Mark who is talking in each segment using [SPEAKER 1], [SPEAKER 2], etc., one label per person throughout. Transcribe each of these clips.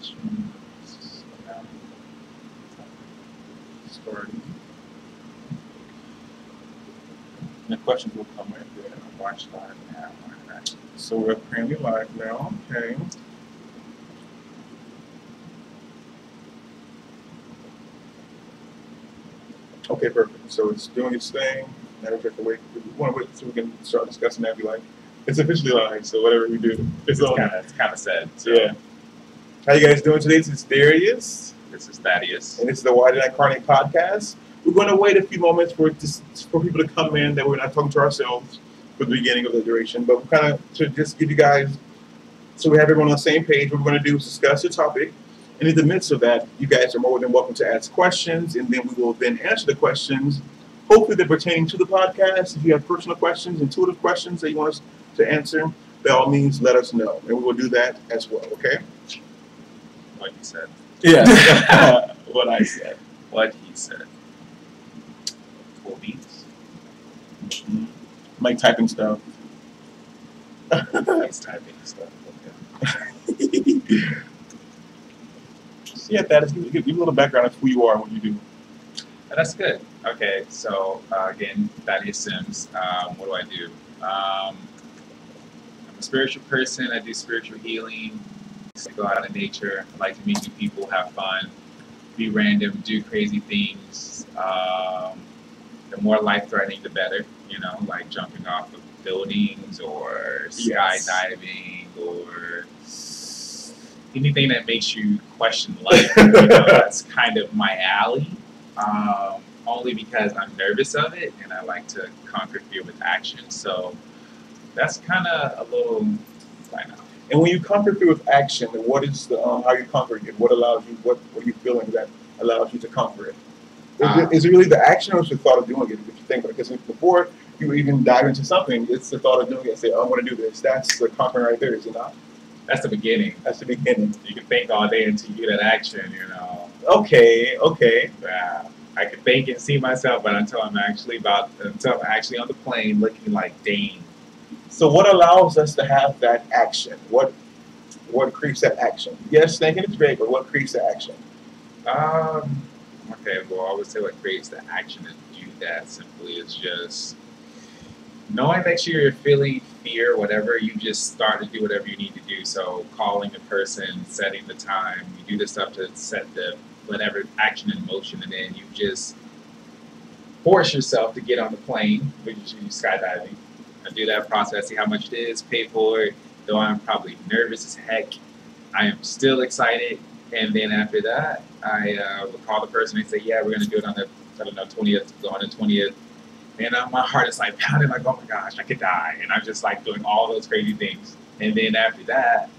[SPEAKER 1] questions about starting. And the questions will come right there. Watch live now. Alright. So we're apparently live now. Okay. Okay, perfect. So it's doing its thing. Now we have to wait. We want to wait so we can start discussing that. Be like, it's officially live. So whatever we do, it's
[SPEAKER 2] kind of sad. So.
[SPEAKER 1] Yeah. How you guys doing today? This is Darius.
[SPEAKER 2] This is Thaddeus.
[SPEAKER 1] And this is the Why Did I Incarnate podcast. We're going to wait a few moments for people to come in that we're not talking to ourselves for the beginning of the duration, but we're kind of to just give you guys, so we have everyone on the same page. What we're going to do is discuss the topic. And in the midst of that, you guys are more than welcome to ask questions, and then we will then answer the questions. Hopefully they're pertaining to the podcast. If you have personal questions, intuitive questions that you want us to answer, by all means, let us know. And we will do that as well, okay?
[SPEAKER 2] What you said.
[SPEAKER 1] Yeah. What I said.
[SPEAKER 2] What he said. Cool beats.
[SPEAKER 1] Mm-hmm. Like typing stuff.
[SPEAKER 2] He's typing stuff. Okay.
[SPEAKER 1] Yeah, Thaddeus, give a little background of who you are and what you do.
[SPEAKER 2] That's good. Okay, so again, Thaddeus Sims. What do I do? I'm a spiritual person. I do spiritual healing. I go out in nature. I like to meet new people, have fun, be random, do crazy things. The more life-threatening, the better. You know, like jumping off of buildings or skydiving or anything that makes you question life. You know, that's kind of my alley. Only because I'm nervous of it and I like to conquer fear with action. So that's kind of a little, I know.
[SPEAKER 1] And when you conquer fear with action, what is the how you conquer it? What allows you? What are you feeling that allows you to conquer it? Is it really the action, or is it the thought of doing it? If you think about it, because before you even dive into something, it's the thought of doing it. And say, "Oh, I want to do this." That's the conquering right there, is it not?
[SPEAKER 2] That's the beginning.
[SPEAKER 1] That's the beginning.
[SPEAKER 2] You can think all day until you do that action. You know.
[SPEAKER 1] Okay.
[SPEAKER 2] I can think and see myself, but until I'm actually on the plane, looking like Dane.
[SPEAKER 1] So what allows us to have that action? What creates that action? Yes, thinking is great, but what creates the action?
[SPEAKER 2] Okay, well, I would say what creates the action to do that simply is just knowing that you're feeling fear, whatever, you just start to do whatever you need to do. So calling a person, setting the time, you do the stuff to set the whatever action in motion, and then you just force yourself to get on the plane, which is skydiving. I do that process, see how much it is, pay for it. Though I'm probably nervous as heck, I am still excited. And then after that, I will call the person and say, yeah, we're going to do it on the, 20th, go on the 20th. And my heart is like pounding, like, oh my gosh, I could die. And I'm just like doing all those crazy things. And then after that,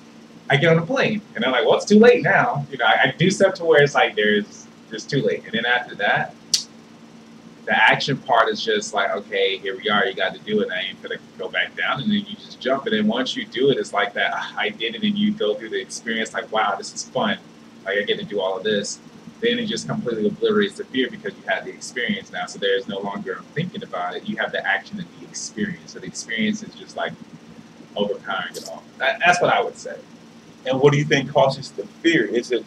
[SPEAKER 2] I get on the plane. And I'm like, well, it's too late now. You know, I do stuff to where it's like it's too late. And then after that, the action part is just like, okay, here we are, you got to do it. I ain't gonna go back down, and then you just jump. And then once you do it, it's like that, I did it, and you go through the experience like, wow, this is fun. Like, I get to do all of this. Then it just completely obliterates the fear because you had the experience now. So there's no longer thinking about it. You have the action and the experience. So the experience is just like overpowering it all. That's what I would say.
[SPEAKER 1] And what do you think causes the fear? Is it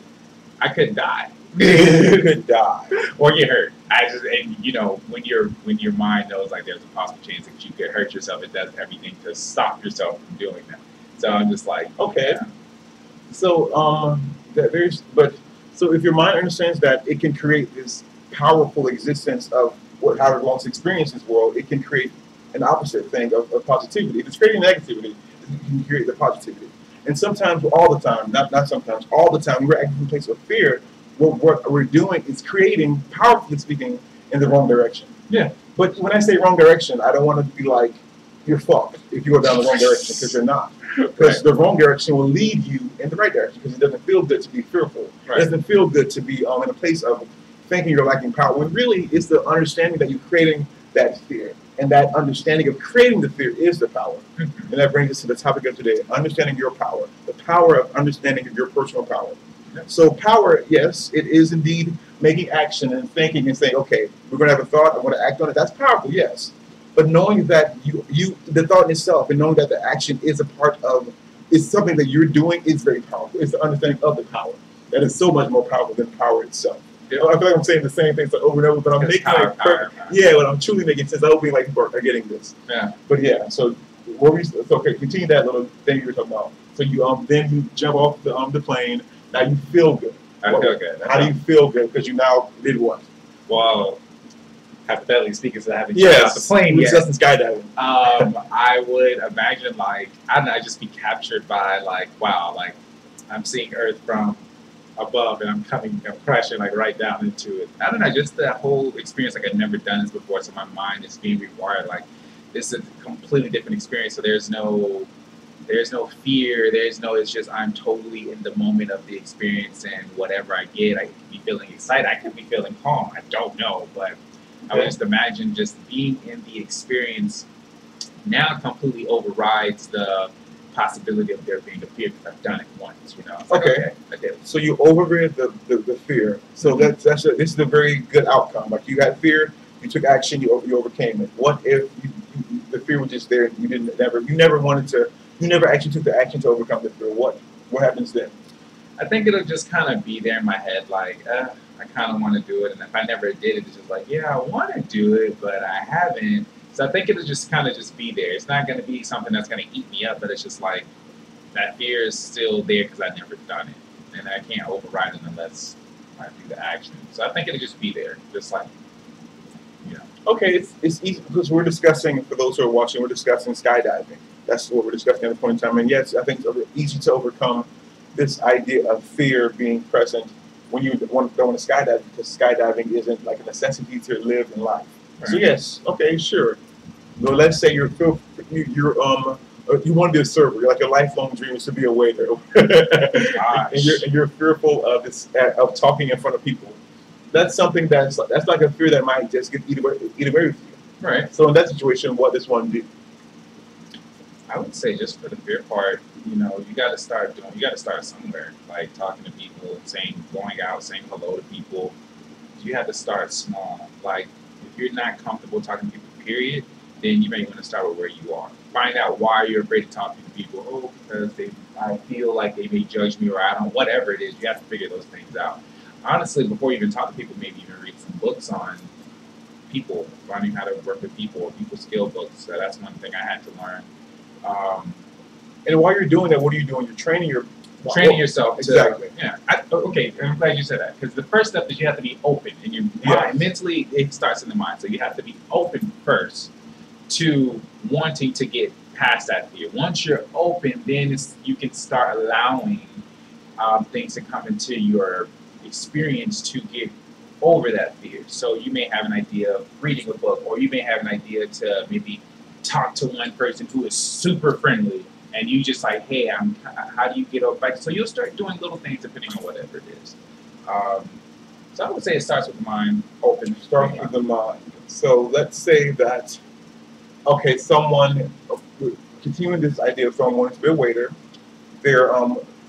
[SPEAKER 2] I could die?
[SPEAKER 1] You could die
[SPEAKER 2] or get hurt. And you know, when your mind knows like there's a possible chance that you could hurt yourself, it does everything to stop yourself from doing that. So I'm just like,
[SPEAKER 1] okay.
[SPEAKER 2] Yeah.
[SPEAKER 1] So so if your mind understands that it can create this powerful existence of how it wants to experience this world, it can create an opposite thing of positivity. If it's creating negativity, it can create the positivity. And sometimes, all the time, not sometimes, all the time, we're acting from a place of fear. What we're doing is creating, powerfully speaking, in the wrong direction.
[SPEAKER 2] Yeah.
[SPEAKER 1] But when I say wrong direction, I don't want to be like, you're fucked if you go down the wrong direction, because you're not. Because the wrong direction will lead you in the right direction, because it doesn't feel good to be fearful. Right. It doesn't feel good to be in a place of thinking you're lacking power, when really it's the understanding that you're creating that fear. And that understanding of creating the fear is the power. And that brings us to the topic of today, understanding your power. The power of understanding of your personal power. So power, yes, it is indeed making action and thinking and saying, okay, we're going to have a thought, I'm going to act on it. That's powerful, yes. But knowing that the thought in itself and knowing that the action is a part of, is something that you're doing is very powerful. It's the understanding of the power. that is so much more powerful than power itself.
[SPEAKER 2] Yeah.
[SPEAKER 1] I feel like I'm saying the same things over and over, but I'm making
[SPEAKER 2] power, power.
[SPEAKER 1] Yeah, but I'm truly making sense. I hope like people are getting this.
[SPEAKER 2] Yeah.
[SPEAKER 1] But yeah, so okay, continue that little thing you were talking about. So you then you jump off the plane. Now you feel good.
[SPEAKER 2] I feel good.
[SPEAKER 1] How do you feel good? Because you now did what?
[SPEAKER 2] Well, hypothetically speaking, so I haven't jumped off the plane yet.
[SPEAKER 1] Yes, skydiving.
[SPEAKER 2] I would imagine like I don't know, I just be captured by like wow, like I'm seeing Earth from above and I'm crashing like right down into it. I don't know, just that whole experience, like I've never done this before, so my mind is being rewired. Like this is a completely different experience. So there's no fear, it's just I'm totally in the moment of the experience, and whatever I get, I could be feeling excited, I could be feeling calm, I don't know, but I would just imagine just being in the experience now completely overrides the possibility of there being a fear because I've done it once, you know. It's like, okay, I did it.
[SPEAKER 1] So you overrid the fear. So this is a very good outcome. Like you had fear, you took action, you overcame it. What if the fear was just there and you never actually took the action to overcome the fear? What happens then?
[SPEAKER 2] I think it'll just kind of be there in my head, like I kind of want to do it, and if I never did it, it's just like, yeah, I want to do it, but I haven't. So I think it'll just kind of just be there. It's not going to be something that's going to eat me up, but it's just like that fear is still there because I've never done it, and I can't override it unless I do the action. So I think it'll just be there, just like, you know.
[SPEAKER 1] Okay, it's easy because we're discussing, for those who are watching, we're discussing skydiving. That's what we're discussing at the point in time. And yes, I think it's easy to overcome this idea of fear being present when you want to skydive, because skydiving isn't like a necessity to live in life. Right. So yes, okay, sure. Well, let's say you want to be a server. You're like your lifelong dream is to be a waiter, and you're fearful of talking in front of people. That's something that's like a fear that might just eat away with you.
[SPEAKER 2] Right.
[SPEAKER 1] So in that situation, what does one do?
[SPEAKER 2] I would say just for the fear part, you got to start somewhere, like talking to people, going out, saying hello to people. You have to start small. Like if you're not comfortable talking to people, period, then you may want to start with where you are. Find out why you're afraid to talk to people. Oh, because I feel like they may judge me, or I don't, whatever it is. You have to figure those things out. Honestly, before you even talk to people, maybe even read some books on people, learning how to work with people skill books. So that's one thing I had to learn.
[SPEAKER 1] And while you're doing that, what are you doing? You're training
[SPEAKER 2] yourself.
[SPEAKER 1] Exactly.
[SPEAKER 2] Okay, I'm glad you said that, because the first step is you have to be open in your mind. Mentally, it starts in the mind. So you have to be open first to wanting to get past that fear. Once you're open, then you can start allowing things to come into your experience to get over that fear. So you may have an idea of reading a book, or you may have an idea to maybe talk to one person who is super friendly, and you just like, hey, how do you get over? Like, so you'll start doing little things depending on whatever it is. So I would say it starts with the mind open.
[SPEAKER 1] Start with the mind. So let's say that, okay, someone, continuing this idea of someone wanting to be a waiter, they're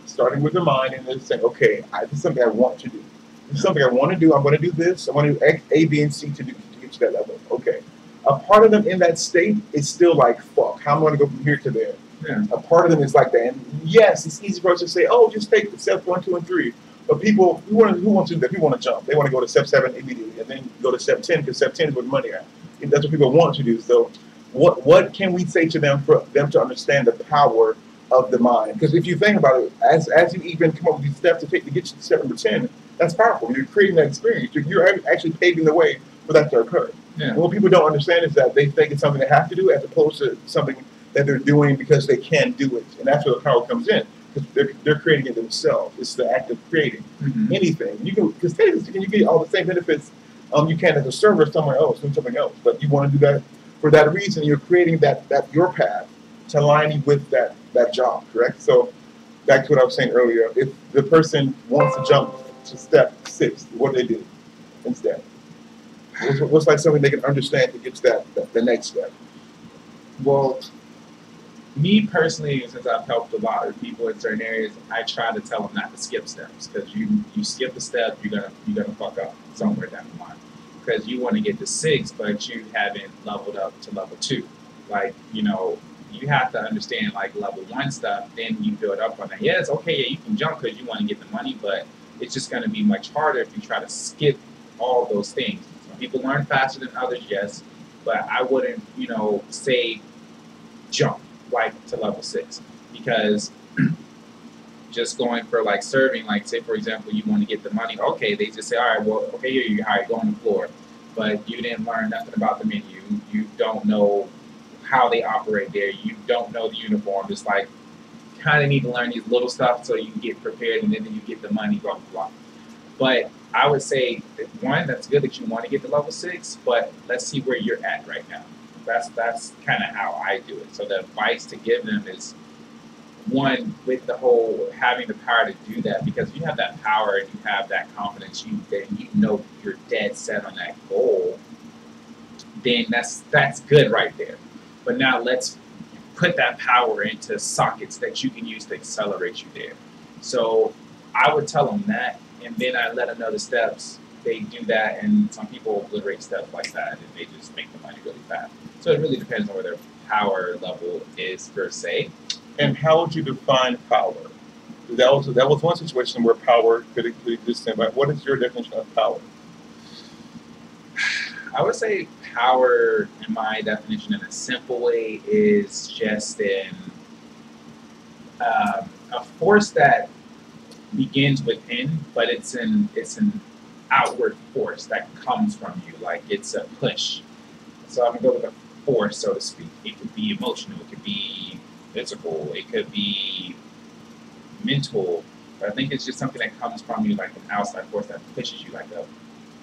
[SPEAKER 1] starting with their mind and they're saying, okay, this is something I want to do. This is something I want to do. I'm going to do this. I want to do X, A, B, and C to get to that level. Okay. A part of them in that state is still like, fuck, how am I going to go from here to there?
[SPEAKER 2] Yeah.
[SPEAKER 1] A part of them is like that. And yes, it's easy for us to say, oh, just take step 1, 2, and 3. But people, who want to do that? People want to jump. They want to go to step 7 immediately and then go to step 10, because step 10 is where the money is. That's what people want to do. So what can we say to them for them to understand the power of the mind? Because if you think about it, as you even come up with these steps to take to get you to step number 10, that's powerful. You're creating that experience. You're actually paving the way for that to occur.
[SPEAKER 2] Yeah.
[SPEAKER 1] And what people don't understand is that they think it's something they have to do as opposed to something that they're doing because they can do it. And that's where the power comes in, because they're creating it themselves. It's the act of creating anything. Because you get all the same benefits you can as a server somewhere else, doing something else. But you want to do that for that reason. You're creating that your path to align you with that job, correct? So back to what I was saying earlier, if the person wants to jump to step 6, what do they do instead? What's like something they can understand to get to the next step?
[SPEAKER 2] Well, me personally, since I've helped a lot of people in certain areas, I try to tell them not to skip steps, because you skip a step, you're gonna fuck up somewhere down the line, because you want to get to 6, but you haven't leveled up to level 2. Like, you have to understand like level 1 stuff, then you build up on that. Yeah, it's okay, yeah, you can jump because you want to get the money, but it's just going to be much harder if you try to skip all those things. Some people learn faster than others, yes, but I wouldn't, you know, say jump like to level 6, because just going for like serving, like say for example, you want to get the money. Okay, they just say, all right, well, okay, here you go on the floor, but you didn't learn nothing about the menu. You don't know how they operate there. You don't know the uniform. It's like kind of need to learn these little stuff so you can get prepared, and then you get the money, blah blah blah. But I would say that one, that's good that you want to get to level 6, but let's see where you're at right now. That's kind of how I do it. So the advice to give them is, one, with the whole having the power to do that, because you have that power and you have that confidence, you know you're dead set on that goal, then that's good right there. But now let's put that power into sockets that you can use to accelerate you there. So I would tell them that, and then I let them know the steps. They do that, and some people obliterate steps like that, and they just make the money really fast. So it really depends on where their power level is per se.
[SPEAKER 1] And how would you define power? That was one situation where power could exist. But what is your definition of power?
[SPEAKER 2] I would say power, in my definition, in a simple way, is just a force that begins within, but it's an outward force that comes from you. Like it's a push. So I'm gonna go with a force, so to speak. It could be emotional. It could be physical. It could be mental. But I think it's just something that comes from you, like an outside force that pushes you, like a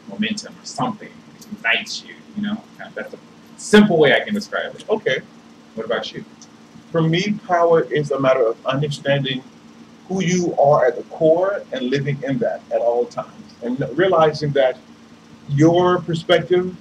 [SPEAKER 2] momentum or something. It ignites you. You know, that's a simple way I can describe it.
[SPEAKER 1] Okay.
[SPEAKER 2] What about you?
[SPEAKER 1] For me, power is a matter of understanding who you are at the core and living in that at all times, and realizing that your perspective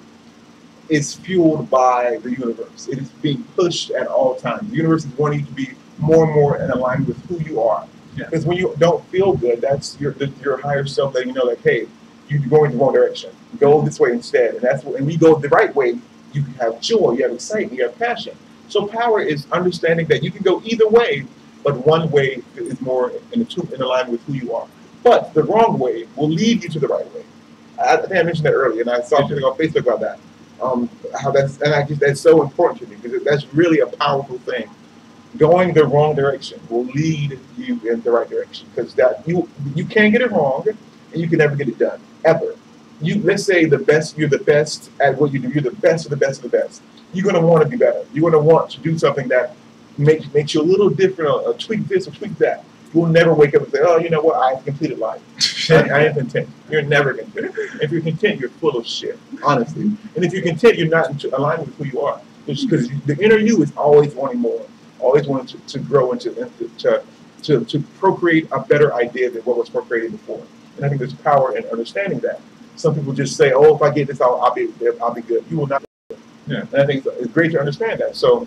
[SPEAKER 1] is fueled by the universe. It is being pushed at all times. The universe is wanting you to be more and more in alignment with who you are. Because when you don't feel good, that's your higher self that you know, like, hey, you're going the wrong direction. Go this way instead. And that's when we go the right way, you have joy, you have excitement, you have passion. So power is understanding that you can go either way, but one way is more in alignment with who you are. But the wrong way will lead you to the right way. I think I mentioned that earlier, and I saw something on Facebook about that. That's so important to me, because that's really a powerful thing. Going the wrong direction will lead you in the right direction, because that you can't get it wrong, and you can never get it done ever. Let's say you're the best at what you do. You're the best of the best of the best. You're going to want to be better. You're going to want to do something that makes you a little different, or tweak this or tweak that. You'll never wake up and say, oh, you know what, I've completed life. I am content. You're never content. If you're content, you're full of shit, honestly. And if you're content, you're not aligned with who you are. Because the inner you is always wanting more, always wanting to grow and to procreate a better idea than what was procreated before. And I think there's power in understanding that. Some people just say, oh, if I get this, I'll be good. You will not. Yeah. And I think it's great to understand that. So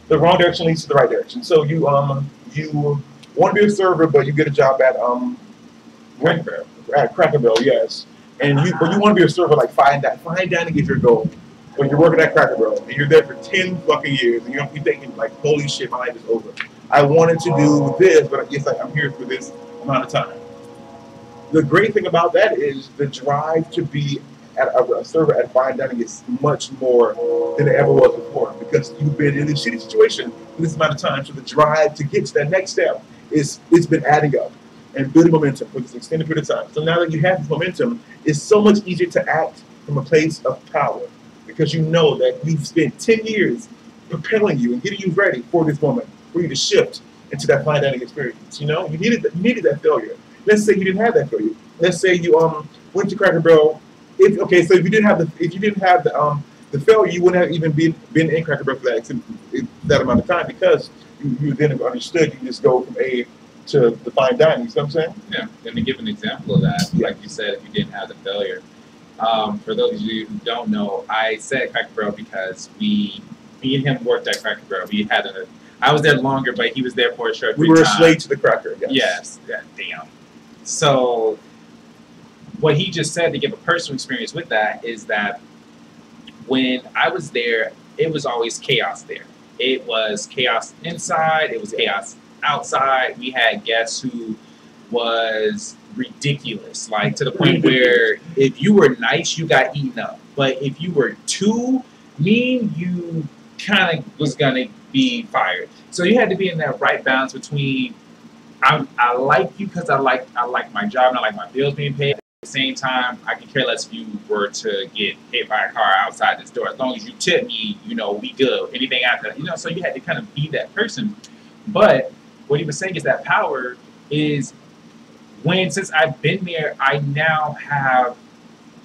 [SPEAKER 1] the wrong direction leads to the right direction. So you want to be a server, but you get a job at Cracker Barrel, yes. But you want to be a server, like fine dining is your goal. When you're working at Cracker Barrel and you're there for 10 fucking years, and you're thinking like, holy shit, my life is over. I wanted to do this, but I guess I'm here for this amount of time. The great thing about that is the drive to be a server at fine dining is much more than it ever was before, because you've been in this shitty situation for this amount of time. So the drive to get to that next step it's been adding up and building momentum for this extended period of time. So now that you have this momentum, it's so much easier to act from a place of power, because you know that we've spent 10 years propelling you and getting you ready for this moment, for you to shift into that fine dining experience. You know, you needed that failure. Let's say you didn't have that failure. Let's say you went to Cracker Barrel. So if you didn't have the failure, you wouldn't have even been in Cracker Barrel for that amount of time, because you then understood you can just go from A to the fine dining. You know what I'm saying?
[SPEAKER 2] Yeah. And to give an example of that, like you said, if you didn't have the failure. For those of you who don't know, I said Cracker Barrel because me and him worked at Cracker Barrel. I was there longer, but he was there for a short period of time.
[SPEAKER 1] We were a slave to the cracker.
[SPEAKER 2] Yes. Yeah, damn. So what he just said, to give a personal experience with that, is that when I was there, it was always chaos there. It was chaos inside. It was chaos outside. We had guests who was ridiculous. Like to the point where if you were nice, you got eaten up. But if you were too mean, you kind of was gonna be fired. So you had to be in that right balance between I like you because I like my job and I like my bills being paid. At the same time, I can care less if you were to get hit by a car outside this door. As long as you tip me, you know, we good. Anything after that, you know, so you had to kind of be that person. But what he was saying is that power is since I've been there, I now have,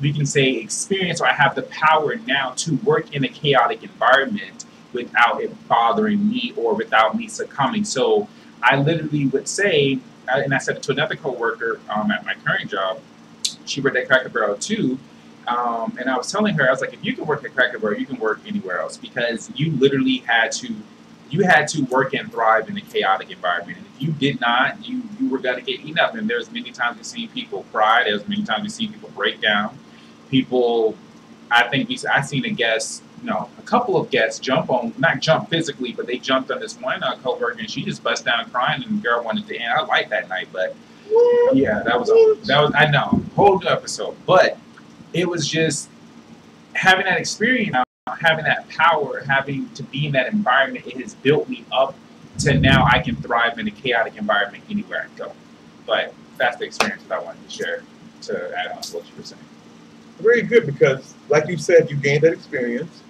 [SPEAKER 2] we can say, experience, or I have the power now to work in a chaotic environment without it bothering me or without me succumbing. So I literally would say, and I said it to another coworker at my current job, she worked at Cracker Barrel too, and I was telling her, I was like, if you can work at Cracker Barrel, you can work anywhere else, because you literally had to work and thrive in a chaotic environment. And if you did not, you were going to get eaten up. And there's many times we've seen people cry. There's many times we've seen people break down. People, I've seen a couple of guests not jump physically, but they jumped on this one coworker, and she just bust down crying, and the girl wanted to end. I liked that night, but yeah, that was I know, whole new episode. But it was just having that experience, having that power, having to be in that environment. It has built me up to now I can thrive in a chaotic environment anywhere I go. But that's the experience that I wanted to share to add on to what you were saying.
[SPEAKER 1] Very good, because like you said, you gained that experience,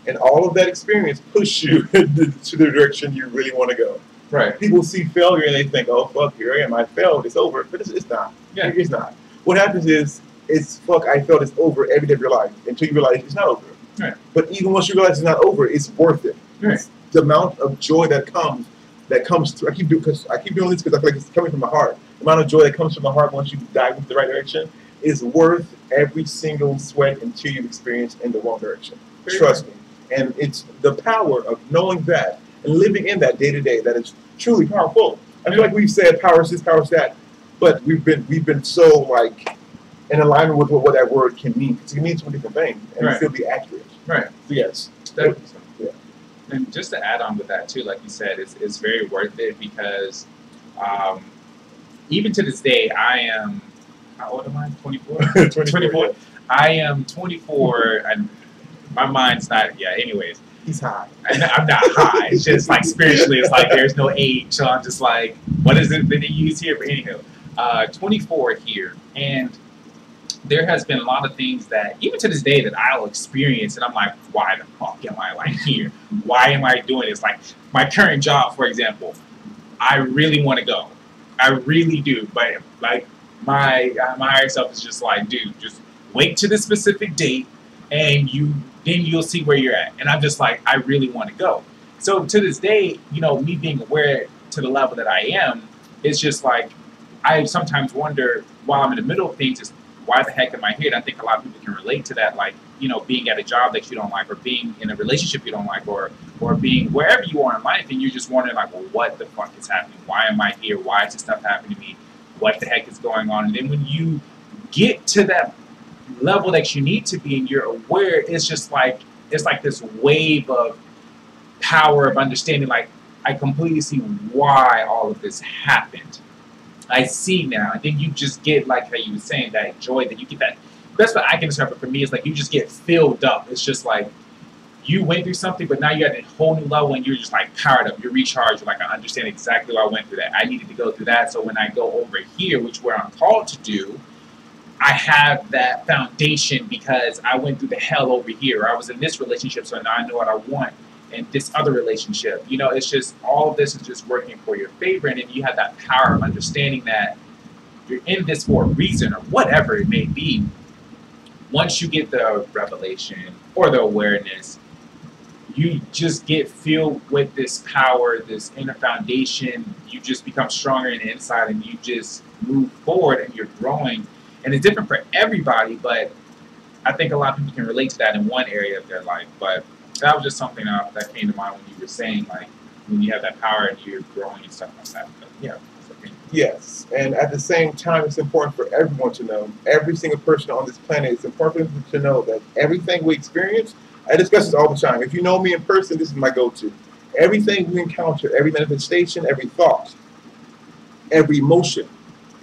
[SPEAKER 1] and all of that experience pushed you to the direction you really want to go.
[SPEAKER 2] Right.
[SPEAKER 1] People see failure and they think, oh, fuck, here I am, I failed, it's over. But it's not.
[SPEAKER 2] Yeah.
[SPEAKER 1] It's not. What happens is, fuck, I failed, it's over every day of your life, until you realize it's not over.
[SPEAKER 2] Right.
[SPEAKER 1] But even once you realize it's not over, it's worth it.
[SPEAKER 2] Right.
[SPEAKER 1] It's the amount of joy that comes through. I keep doing this because I feel like it's coming from my heart. The amount of joy that comes from my heart once you dive into the right direction is worth every single sweat and tear you've experienced in the wrong direction. Trust me. And it's the power of knowing that and living in that day to day that is truly powerful. I feel like we've said power is this, power is that, but we've been so like in alignment with what that word can mean, because it means so many different things, and
[SPEAKER 2] right.
[SPEAKER 1] still be accurate.
[SPEAKER 2] Right.
[SPEAKER 1] So yes.
[SPEAKER 2] Definitely so.
[SPEAKER 1] Yeah.
[SPEAKER 2] And just to add on with that too, like you said, it's very worth it, because even to this day, I am, how old am I? 24? 24. Yeah. I am 24, and my mind's not, anyways.
[SPEAKER 1] He's high.
[SPEAKER 2] I'm not high. It's just like spiritually, it's like there's no age. So I'm just like, what is it that they use here? But anyhow, 24 here. And there has been a lot of things that, even to this day, that I'll experience, and I'm like, why the fuck am I like here? Why am I doing this? Like my current job, for example, I really want to go. I really do. But like my higher self is just like, dude, just wait to the specific date, and then you'll see where you're at. And I'm just like, I really want to go. So to this day, me being aware to the level that I am, it's just like, I sometimes wonder, while I'm in the middle of things, is why the heck am I here? And I think a lot of people can relate to that, like, being at a job that you don't like, or being in a relationship you don't like, or being wherever you are in life, and you're just wondering, like, well, what the fuck is happening? Why am I here? Why is this stuff happening to me? What the heck is going on? And then when you get to that level that you need to be, and you're aware, it's just like, it's like this wave of power of understanding. Like, I completely see why all of this happened. I see now. And then you just get, like how you were saying, that joy that you get. That that's what I can describe it for me. Is like you just get filled up. It's just like you went through something, but now you're at a whole new level, and you're just like powered up. You're recharged. You're like, I understand exactly why I went through that. I needed to go through that. So when I go over here, which where I'm called to do, I have that foundation because I went through the hell over here. I was in this relationship, so now I know what I want in this other relationship. It's just all of this is just working for your favor, and then you have that power of understanding that you're in this for a reason, or whatever it may be. Once you get the revelation or the awareness, you just get filled with this power, this inner foundation. You just become stronger in the inside, and you just move forward, and you're growing. And it's different for everybody, but I think a lot of people can relate to that in one area of their life. But that was just something that came to mind when you were saying, like, when you have that power and you're growing and stuff like that. But yeah. Okay.
[SPEAKER 1] Yes, and at the same time, it's important for everyone to know, every single person on this planet, it's important to know that everything we experience, I discuss this all the time. If you know me in person, this is my go-to. Everything we encounter, every manifestation, every thought, every emotion,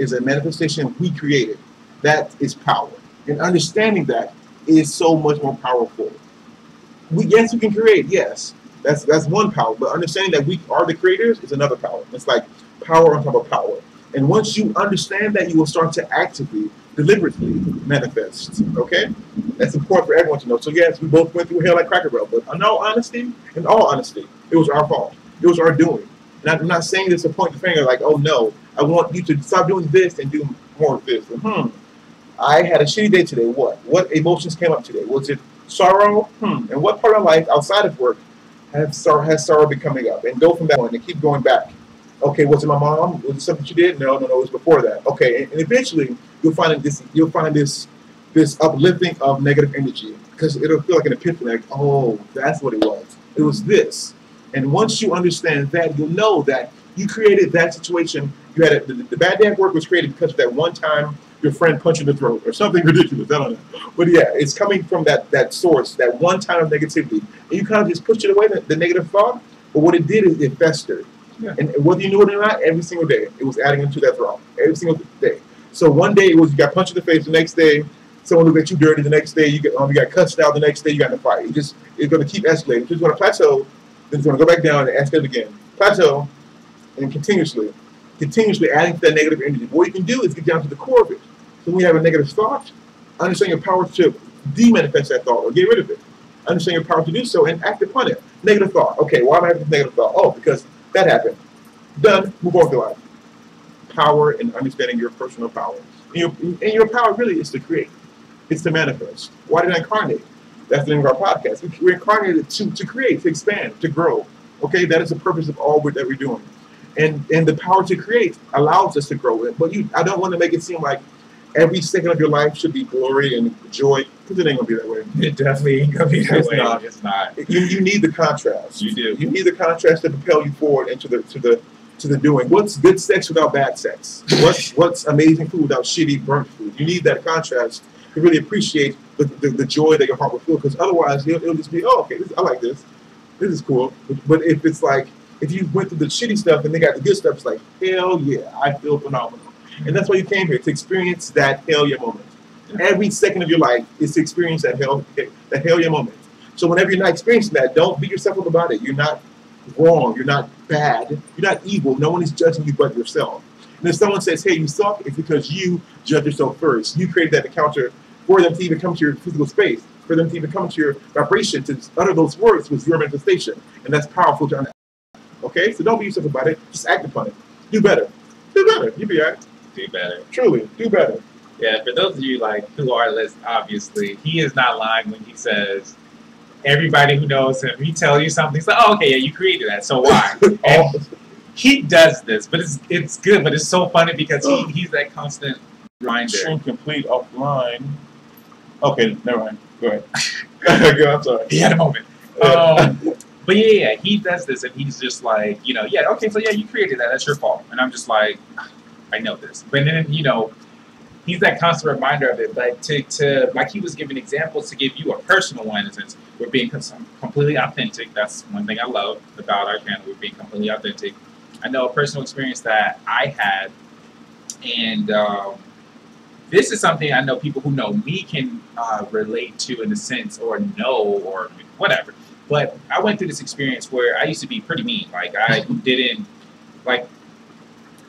[SPEAKER 1] is a manifestation we created. That is power. And understanding that is so much more powerful. Yes, we can create, yes. That's one power. But understanding that we are the creators is another power. It's like power on top of power. And once you understand that, you will start to actively, deliberately manifest. Okay? That's important for everyone to know. So yes, we both went through hell like Cracker Barrel, but in all honesty, it was our fault. It was our doing. And I'm not saying this to point the finger like, oh no, I want you to stop doing this and do more of this. I had a shitty day today. What emotions came up today? Was it sorrow? And what part of life outside of work has sorrow been coming up? And go from that one and keep going back. Okay, was it my mom? Was it something she did? No, it was before that. Okay, and eventually you'll find this uplifting of negative energy, because it'll feel like an epiphany, like, oh, that's what it was. It was this. And once you understand that, you'll know that you created that situation. You had the bad day at work was created because of that one time your friend punched you in the throat or something ridiculous. I don't know. But yeah, it's coming from that source, that one time of negativity. And you kind of just pushed it away, the negative thought. But what it did is it festered. Yeah. And whether you knew it or not, every single day, it was adding into that throat. Every single day. So one day it was you got punched in the face. The next day, someone looked at you dirty. The next day, you got cussed out. The next day, you got in a fight. It's going to keep escalating. It's going to plateau. Then it's going to go back down and escalate again. Plateau, and continuously adding to that negative energy. What you can do is get down to the core of it. So when you have a negative thought, understand your power to de-manifest that thought or get rid of it. Understand your power to do so and act upon it. Negative thought. Okay, why am I having this negative thought? Oh, because that happened. Done. Move on with your life. Power and understanding your personal power. And your power really is to create. It's to manifest. Why did I incarnate? That's the name of our podcast. We're incarnated to create, to expand, to grow. Okay, that is the purpose of all that we're doing. And the power to create allows us to grow. But I don't want to make it seem like every second of your life should be glory and joy, because it ain't gonna be that way.
[SPEAKER 2] It definitely ain't gonna be that way. It's not.
[SPEAKER 1] You need the contrast.
[SPEAKER 2] You do.
[SPEAKER 1] You need the contrast to propel you forward into the doing. What's good sex without bad sex? What's amazing food without shitty burnt food? You need that contrast to really appreciate the joy that your heart will feel. Because otherwise, it'll just be, oh, okay, I like this. This is cool. But if it's like, if you went through the shitty stuff and they got the good stuff, it's like, hell yeah, I feel phenomenal. And that's why you came here, to experience that hell yeah moment. Every second of your life is to experience that hell yeah moment. So whenever you're not experiencing that, don't beat yourself up about it. You're not wrong. You're not bad. You're not evil. No one is judging you but yourself. And if someone says, hey, you suck, it's because you judge yourself first. You created that encounter for them to even come to your physical space, for them to even come to your vibration, to utter those words was your manifestation. And that's powerful to understand. Okay? So don't beat yourself about it. Just act upon it. Do better. Do better. You'll be all right.
[SPEAKER 2] Do better.
[SPEAKER 1] Truly, do better.
[SPEAKER 2] Yeah, for those of you who are listening, obviously, he is not lying when he says everybody who knows him, he tells you something, he's like, oh, okay, yeah, you created that, so why? And he does this, but it's good, but it's so funny because he's that constant reminder.
[SPEAKER 1] Stream complete offline. Okay, never mind. Go ahead. Go, I'm sorry.
[SPEAKER 2] He had a moment. But yeah, he does this, and he's just like, yeah, okay, so yeah, you created that, that's your fault. And I'm just like, I know this. But then, he's that constant reminder of it. But to like he was giving examples, to give you a personal one, in a sense, we're being completely authentic. That's one thing I love about our channel. We're being completely authentic. I know a personal experience that I had, and this is something I know people who know me can relate to in a sense, or know, or whatever. But I went through this experience where I used to be pretty mean. Like, I didn't, like,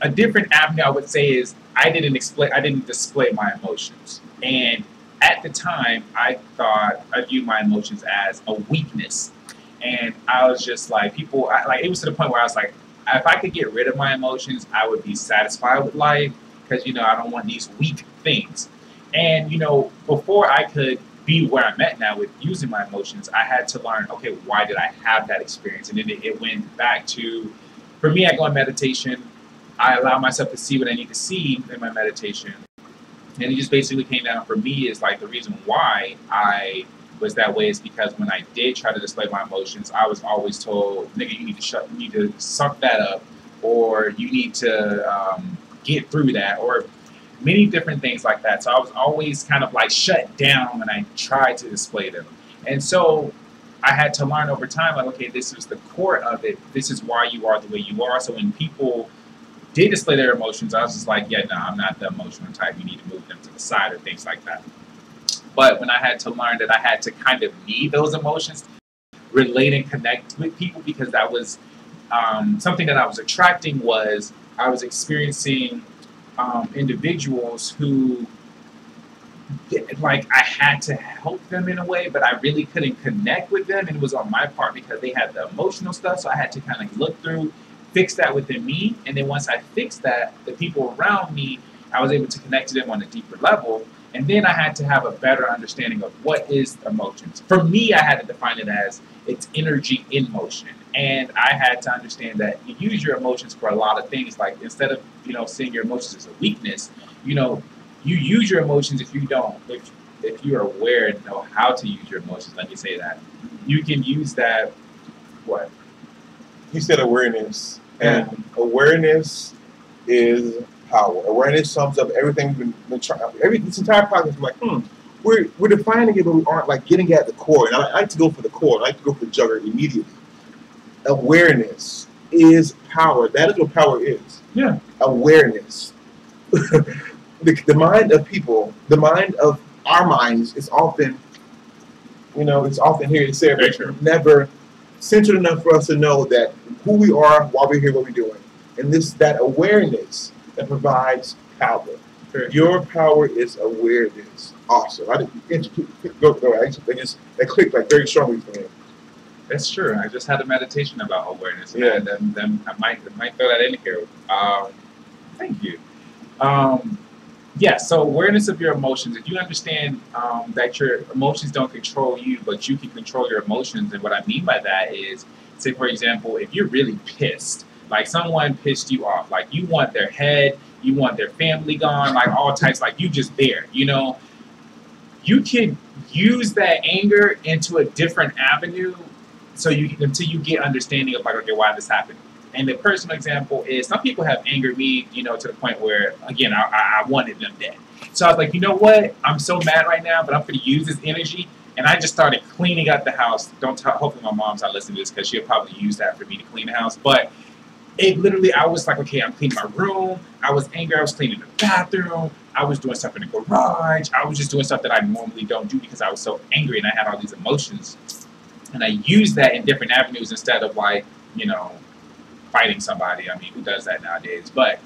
[SPEAKER 2] a different avenue I would say is I didn't display my emotions. And at the time, I viewed my emotions as a weakness. And I was just like, it was to the point where I was like, if I could get rid of my emotions, I would be satisfied with life, because, I don't want these weak things. And, before I could be where I'm at now with using my emotions, I had to learn, okay, why did I have that experience? And then it went back to, for me, I go in meditation. I allow myself to see what I need to see in my meditation. And it just basically came down, for me, is like the reason why I was that way is because when I did try to display my emotions, I was always told, nigga, you need to suck that up, or you need to get through that, or many different things like that. So I was always kind of like shut down when I tried to display them. And so I had to learn over time, like, okay, this is the core of it. This is why you are the way you are. So when people did display their emotions, I was just like, yeah, no, I'm not the emotional type. You need to move them to the side or things like that. But when I had to learn that I had to kind of need those emotions, relate and connect with people, because that was something that I was attracting, was I was experiencing individuals who, like, I had to help them in a way, but I really couldn't connect with them, and it was on my part because they had the emotional stuff, so I had to kind of look through, fix that within me, and then once I fixed that, the people around me, I was able to connect to them on a deeper level, and then I had to have a better understanding of what is emotions. For me, I had to define it as it's energy in motion, and I had to understand that you use your emotions for a lot of things. Like, instead of seeing your emotions as a weakness, you use your emotions if you don't. If you're aware and know how to use your emotions, let me say that, you can use that. What?
[SPEAKER 1] You said awareness, and awareness is power. Awareness sums up everything we've been trying. This entire podcast, I'm like, we're defining it, but we aren't like getting at the core. And I like to go for the core. I like to go for the jugger immediately. Awareness is power. That is what power is.
[SPEAKER 2] Yeah.
[SPEAKER 1] Awareness. The mind of people, the mind of our minds is often, it's often here to say, but never centered enough for us to know that who we are, why we're here, what we're doing. And that awareness that provides power. Your power is awareness. Awesome. I didn't go. That clicked like very strongly for me.
[SPEAKER 2] That's true. I just had a meditation about awareness.
[SPEAKER 1] Yeah.
[SPEAKER 2] And then I might throw that in here. Thank you. Yeah, so awareness of your emotions. If you understand that your emotions don't control you, but you can control your emotions, and what I mean by that is, say, for example, if you're really pissed, like someone pissed you off, like you want their head, you want their family gone, like all types, like you just there, you can use that anger into a different avenue until you get understanding of, like, okay, why this happened. And the personal example is, some people have angered me, to the point where, again, I wanted them dead. So I was like, you know what? I'm so mad right now, but I'm going to use this energy. And I just started cleaning up the house. Hopefully my mom's not listening to this, because she'll probably use that for me to clean the house. But it literally, I was like, okay, I'm cleaning my room. I was angry. I was cleaning the bathroom. I was doing stuff in the garage. I was just doing stuff that I normally don't do because I was so angry and I had all these emotions. And I used that in different avenues instead of, like, fighting somebody. I mean, who does that nowadays? But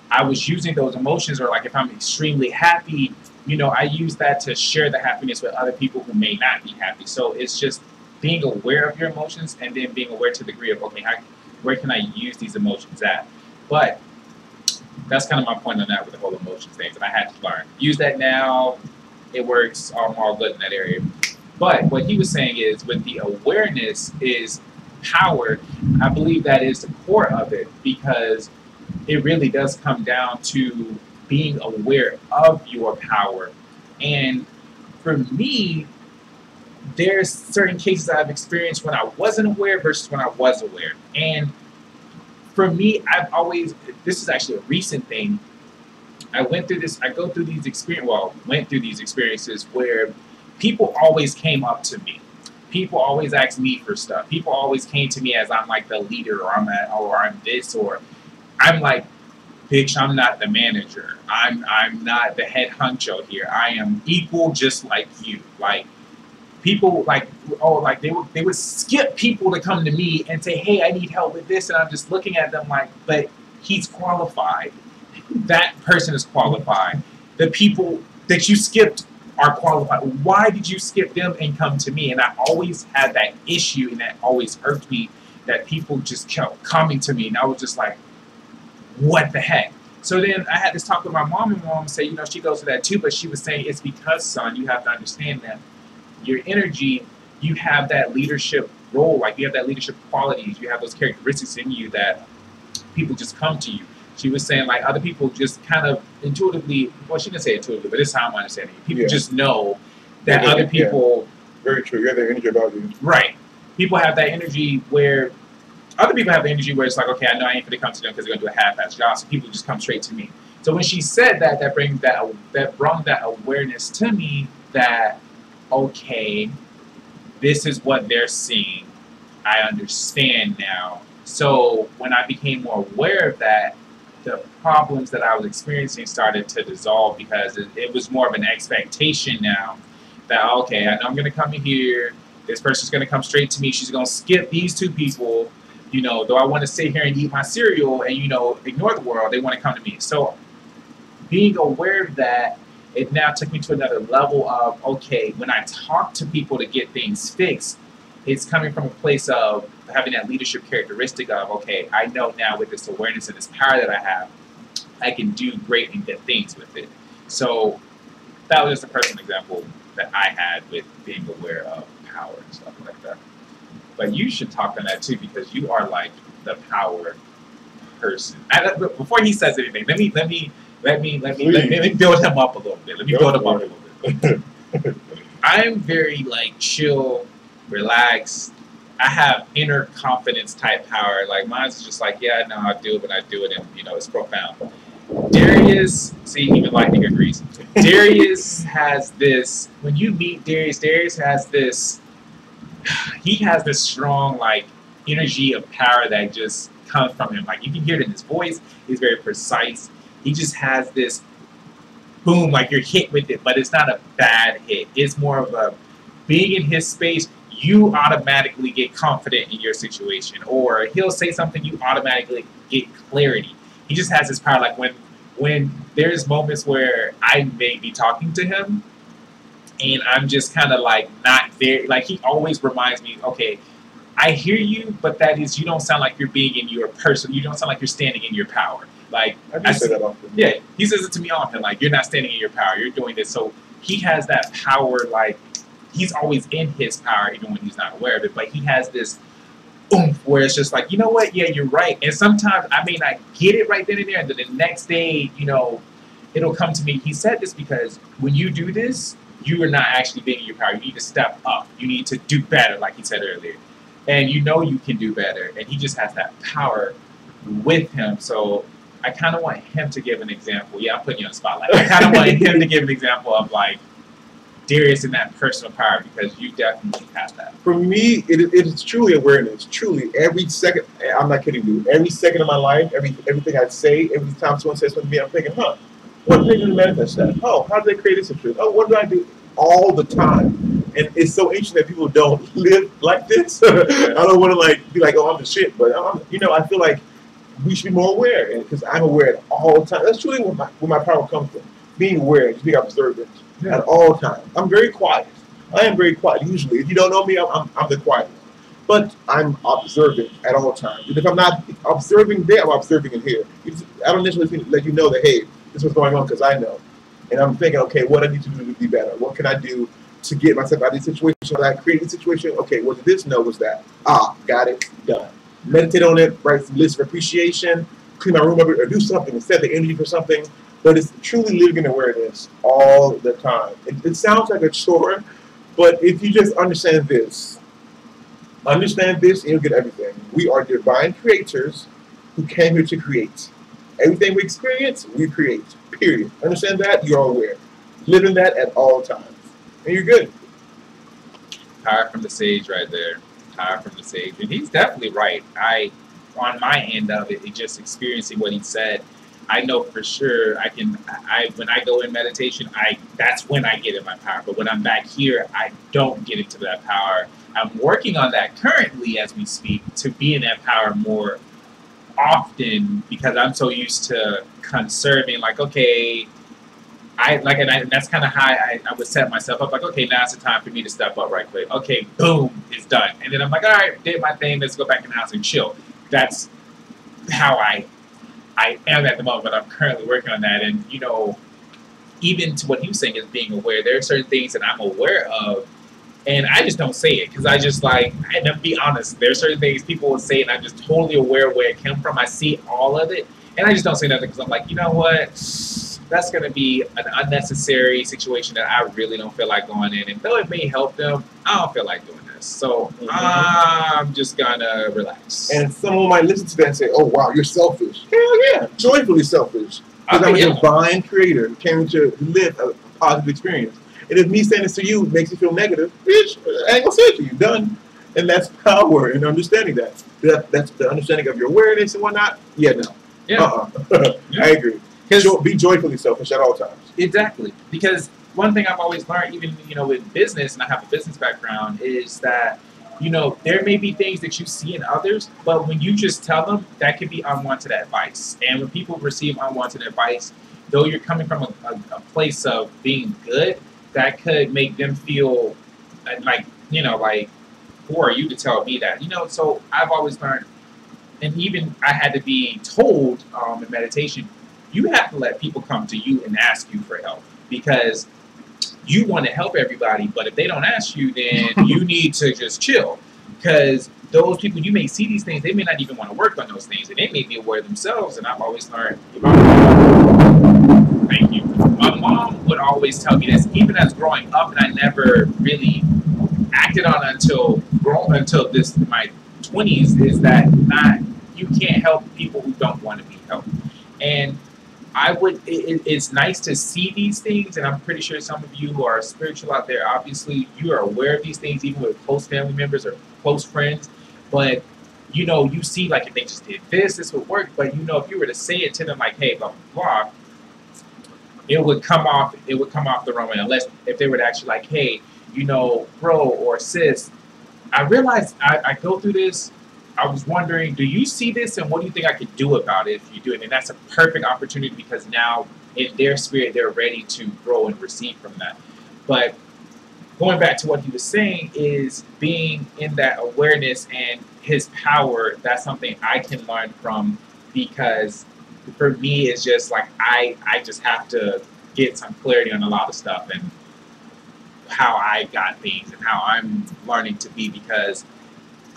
[SPEAKER 2] I was using those emotions, or like if I'm extremely happy, I use that to share the happiness with other people who may not be happy. So it's just being aware of your emotions, and then being aware to the degree of, okay, where can I use these emotions at? But that's kind of my point on that with the whole emotions thing, and I had to learn. Use that now. It works. I'm all good in that area. But what he was saying is, with the awareness is power. I believe that is the core of it, because it really does come down to being aware of your power. And for me, there's certain cases I've experienced when I wasn't aware versus when I was aware. And for me, this is actually a recent thing. I went through these experiences where people always came up to me. People always ask me for stuff. People always came to me as I'm like the leader, or I'm this, or I'm like, bitch, I'm not the manager. I'm not the head honcho here. I am equal, just like you. Like, people they would skip people to come to me and say, hey, I need help with this, and I'm just looking at them like, but he's qualified. That person is qualified. The people that you skipped are qualified. Why did you skip them and come to me? And I always had that issue, and that always hurt me, that people just kept coming to me, and I was just like, what the heck? So then I had this talk with my mom, and my mom said, she goes to that too, but she was saying, it's because, son, you have to understand that your energy, you have that leadership role, like you have that leadership qualities, you have those characteristics in you that people just come to you. She was saying, like, other people just kind of intuitively, well, she didn't say intuitively, but this is how I'm understanding it. People just know that other people...
[SPEAKER 1] Yeah. Very true. You have that energy about you.
[SPEAKER 2] Right. People have that energy where... Other people have the energy where it's like, okay, I know I ain't going to come to them because they're going to do a half-assed job, so people just come straight to me. So when she said that, that brought that awareness to me that, okay, this is what they're seeing. I understand now. So when I became more aware of that, the problems that I was experiencing started to dissolve because it was more of an expectation now that, okay, I know I'm going to come in here. This person's going to come straight to me. She's going to skip these two people. You know, though I want to sit here and eat my cereal and, you know, ignore the world, they want to come to me. So being aware of that, it now took me to another level of, okay, when I talk to people to get things fixed, it's coming from a place of having that leadership characteristic of, okay, I know now with this awareness and this power that I have, I can do great and good things with it. So that was just a personal example that I had with being aware of power and stuff like that. But you should talk on that too, because you are like the power person. Before he says anything, let me build him up a little bit. Let me build him up a little bit. I'm very like chill, relaxed. I have inner confidence type power. Like mine's just like, yeah, no, I'll do it, but I do it, and you know, it's profound. Darius, see, even Lightning agrees. Darius has this. When you meet Darius, Darius has this. He has this strong like energy of power that just comes from him. Like you can hear it in his voice. He's very precise. He just has this boom, like you're hit with it, but it's not a bad hit. It's more of a being in his space. You automatically get confident in your situation, or he'll say something, you automatically get clarity. He just has this power. Like when there's moments where I may be talking to him and I'm just kind of like not there. Like he always reminds me, okay, I hear you, but that is, you don't sound like you're being in your person. You don't sound like you're standing in your power. Like
[SPEAKER 1] I say that often.
[SPEAKER 2] Yeah, he says it to me often. Like you're not standing in your power. You're doing this. So he has that power. Like he's always in his power, even when he's not aware of it. But he has this oomph where it's just like, you know what? Yeah, you're right. And sometimes I may not get it right then and there. And then the next day, you know, it'll come to me. He said this because when you do this, you are not actually being in your power. You need to step up. You need to do better, like he said earlier. And you know you can do better. And he just has that power with him. So I kind of want him to give an example. Yeah, I'm putting you on the spotlight. I kind of want him to give an example of like Darius in that personal power, because you definitely have that.
[SPEAKER 1] For me, it is truly awareness. Truly, every second, I'm not kidding you, every second of my life, everything I say, every time someone says something to me, I'm thinking, what did they do to manifest that? Oh, how did they create this truth? Oh, what do I do? All the time. And it's so interesting that people don't live like this. I don't want to like be like, oh, I'm the shit, but you know, I feel like we should be more aware, because I'm aware all the time. That's truly where my power comes from. Being aware, just being observant at all times. I'm very quiet. I am very quiet usually. If you don't know me, I'm the quiet one. But I'm observant at all times. And if I'm not observing there, I'm observing in here. I don't necessarily let you know that, hey, this is what's going on, because I know. And I'm thinking, okay, what I need to do to be better? What can I do to get myself out of this situation? I create this situation. Okay, was this? No, was that? Got it. Done. Meditate on it. Write some list of appreciation. Clean my room up, or do something. Set the energy for something. But it's truly living in awareness all the time. It sounds like a chore, but if you just understand this, and you'll get everything. We are divine creators who came here to create. Everything we experience, we create. Period. Understand that? You're aware. Live in that at all times. And you're good.
[SPEAKER 2] Power from the sage right there. Power from the sage. And he's definitely right. On my end of it, just experiencing what he said, I know for sure when I go in meditation, that's when I get in my power. But when I'm back here, I don't get into that power. I'm working on that currently as we speak, to be in that power more often, because I'm so used to conserving, like, okay, and that's kind of how I would set myself up, like, okay, now's the time for me to step up right quick. Okay, boom, it's done. And then I'm like, all right, did my thing, let's go back in the house and chill. That's how I am at the moment, but I'm currently working on that. And, you know, even to what he was saying is being aware, there are certain things that I'm aware of, and I just don't say it, because I just like, and to be honest, there are certain things people will say, and I'm just totally aware where it came from. I see all of it, and I just don't say nothing, because I'm like, you know what? That's going to be an unnecessary situation that I really don't feel like going in. And though it may help them, I don't feel like doing this. So I'm just going to relax.
[SPEAKER 1] And someone might listen to that and say, oh, wow, you're selfish. Hell yeah, joyfully selfish. Because I'm a divine creator who came to live a positive experience. And if me saying this to you makes you feel negative, bitch, I ain't going to say it to you. Done. And that's power in understanding that. That's the understanding of your awareness and whatnot. Yeah, no.
[SPEAKER 2] Yeah. Yeah.
[SPEAKER 1] I agree. Be joyfully selfish at all times.
[SPEAKER 2] Exactly. Because one thing I've always learned, even with business, and I have a business background, is that there may be things that you see in others, but when you just tell them, that could be unwanted advice. And when people receive unwanted advice, though you're coming from a place of being good, that could make them feel like who are you to tell me that? So I've always learned, and even I had to be told in meditation, you have to let people come to you and ask you for help, because you want to help everybody, but if they don't ask you, then you need to just chill, because those people, you may see these things, they may not even want to work on those things, and they may be aware themselves. And I've always learned, thank you. My mom would always tell me this, even as growing up, and I never really acted on it until my 20s, is that you can't help people who don't want to be helped. And it's nice to see these things, and I'm pretty sure some of you who are spiritual out there, obviously you are aware of these things, even with close family members or close friends. But you see, like, if they just did this would work. But if you were to say it to them, like, hey, blah blah blah, it would come off the wrong way. Unless if they were to actually, like, hey, bro or sis, I realized I go through this. I was wondering, do you see this, and what do you think I could do about it if you do it? And that's a perfect opportunity, because now in their spirit, they're ready to grow and receive from that. But going back to what he was saying, is being in that awareness and his power, that's something I can learn from, because for me, it's just like I just have to get some clarity on a lot of stuff and how I got things and how I'm learning to be, because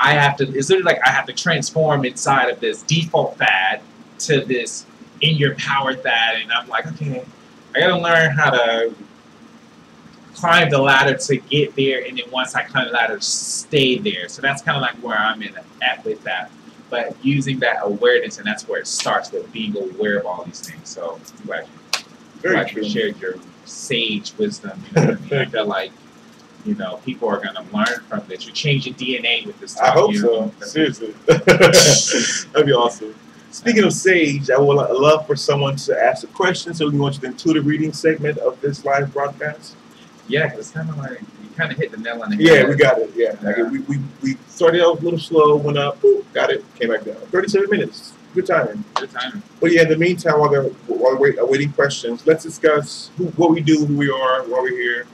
[SPEAKER 2] it's literally like I have to transform inside of this default Thad to this in your power Thad. And I'm like, okay, I gotta learn how to climb the ladder to get there. And then once I climb the ladder, stay there. So that's kind of like where I'm at with that. But using that awareness, and that's where it starts, with being aware of all these things. So I'm glad you shared your sage wisdom. I feel like, people are going to learn from this. You're changing DNA with this talk.
[SPEAKER 1] I hope so. Seriously. That'd be awesome. Speaking of sage, I would love for someone to ask a question, so we can go into the intuitive reading segment of this live broadcast.
[SPEAKER 2] Yeah, because it's kind of like, you kind of hit the nail on the head.
[SPEAKER 1] Yeah, we got it. Yeah. We started out a little slow, went up, boop, got it, came back down. 37 minutes. Good timing.
[SPEAKER 2] Good timing.
[SPEAKER 1] But yeah, in the meantime, while we're awaiting questions, let's discuss what we do, who we are, why we're here,